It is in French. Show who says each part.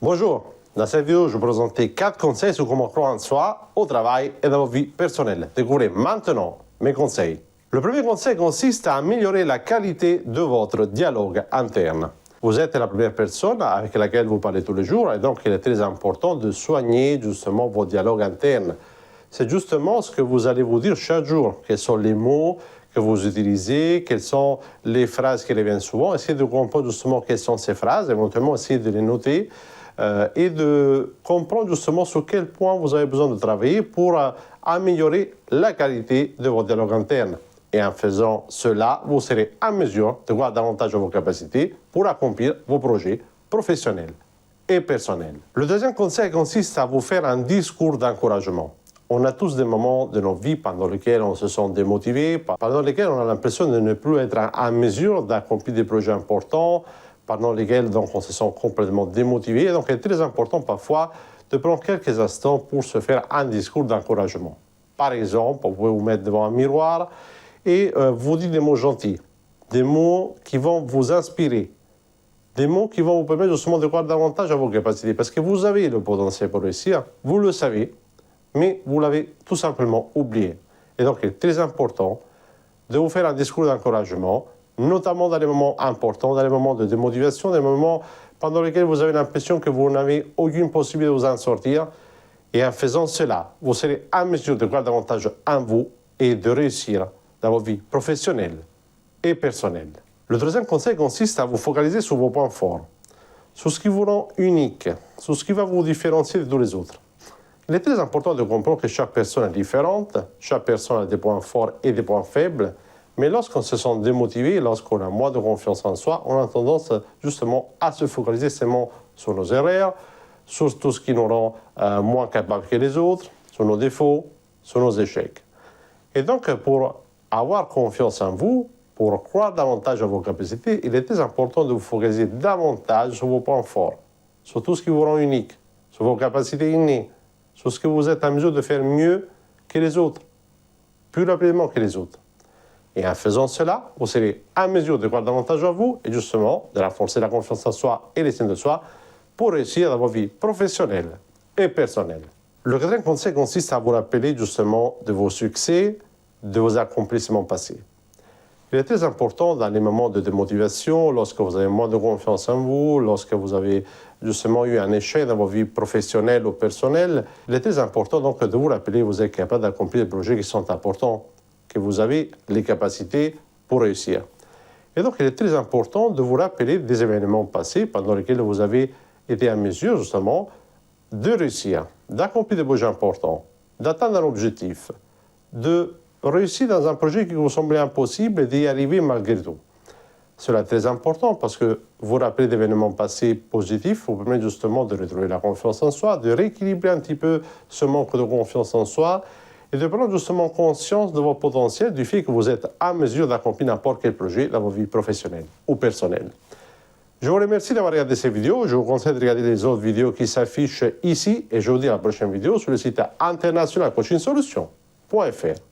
Speaker 1: Bonjour, dans cette vidéo, je vais vous présenter 4 conseils sur comment croire en soi, au travail et dans votre vie personnelle. Découvrez maintenant mes conseils. Le premier conseil consiste à améliorer la qualité de votre dialogue interne. Vous êtes la première personne avec laquelle vous parlez tous les jours et donc il est très important de soigner justement vos dialogues internes. C'est justement ce que vous allez vous dire chaque jour. Quels sont les mots que vous utilisez, quelles sont les phrases qui reviennent souvent. Essayez de comprendre justement quelles sont ces phrases, éventuellement essayez de les noter. Et de comprendre justement sur quel point vous avez besoin de travailler pour améliorer la qualité de votre dialogue interne. Et en faisant cela, vous serez en mesure de voir davantage vos capacités pour accomplir vos projets professionnels et personnels. Le deuxième conseil consiste à vous faire un discours d'encouragement. On a tous des moments de nos vies pendant lesquels on se sent démotivé, pendant lesquels on a l'impression de ne plus être en mesure d'accomplir des projets importants, pendant lesquels donc, on se sent complètement démotivé. Et donc, il est très important parfois de prendre quelques instants pour se faire un discours d'encouragement. Par exemple, vous pouvez vous mettre devant un miroir et vous dire des mots gentils, des mots qui vont vous inspirer, des mots qui vont vous permettre justement de croire davantage à vos capacités. Parce que vous avez le potentiel pour réussir, vous le savez, mais vous l'avez tout simplement oublié. Et donc, il est très important de vous faire un discours d'encouragement, notamment dans les moments importants, dans les moments de démotivation, dans les moments pendant lesquels vous avez l'impression que vous n'avez aucune possibilité de vous en sortir. Et en faisant cela, vous serez en mesure de croire davantage en vous et de réussir dans votre vie professionnelle et personnelle. Le troisième conseil consiste à vous focaliser sur vos points forts, sur ce qui vous rend unique, sur ce qui va vous différencier de tous les autres. Il est très important de comprendre que chaque personne est différente, chaque personne a des points forts et des points faibles. Mais lorsqu'on se sent démotivé, lorsqu'on a moins de confiance en soi, on a tendance justement à se focaliser seulement sur nos erreurs, sur tout ce qui nous rend moins capables que les autres, sur nos défauts, sur nos échecs. Et donc, pour avoir confiance en vous, pour croire davantage à vos capacités, il est très important de vous focaliser davantage sur vos points forts, sur tout ce qui vous rend unique, sur vos capacités innées, sur ce que vous êtes en mesure de faire mieux que les autres, plus rapidement que les autres. Et en faisant cela, vous serez en mesure de croire davantage en vous et justement de renforcer la confiance en soi et l'estime de soi pour réussir dans vos vies professionnelles et personnelles. Le quatrième conseil consiste à vous rappeler justement de vos succès, de vos accomplissements passés. Il est très important dans les moments de démotivation, lorsque vous avez moins de confiance en vous, lorsque vous avez justement eu un échec dans vos vies professionnelles ou personnelles, il est très important donc de vous rappeler que vous êtes capable d'accomplir des projets qui sont importants, que vous avez les capacités pour réussir. Et donc, il est très important de vous rappeler des événements passés pendant lesquels vous avez été en mesure, justement, de réussir, d'accomplir des projets importants, d'atteindre un objectif, de réussir dans un projet qui vous semblait impossible et d'y arriver malgré tout. Cela est très important parce que vous rappeler d'événements passés positifs vous permet justement de retrouver la confiance en soi, de rééquilibrer un petit peu ce manque de confiance en soi et de prendre justement conscience de votre potentiel, du fait que vous êtes en mesure d'accomplir n'importe quel projet dans votre vie professionnelle ou personnelle. Je vous remercie d'avoir regardé cette vidéo. Je vous conseille de regarder les autres vidéos qui s'affichent ici et je vous dis à la prochaine vidéo sur le site internationalcoachingsolutions.fr.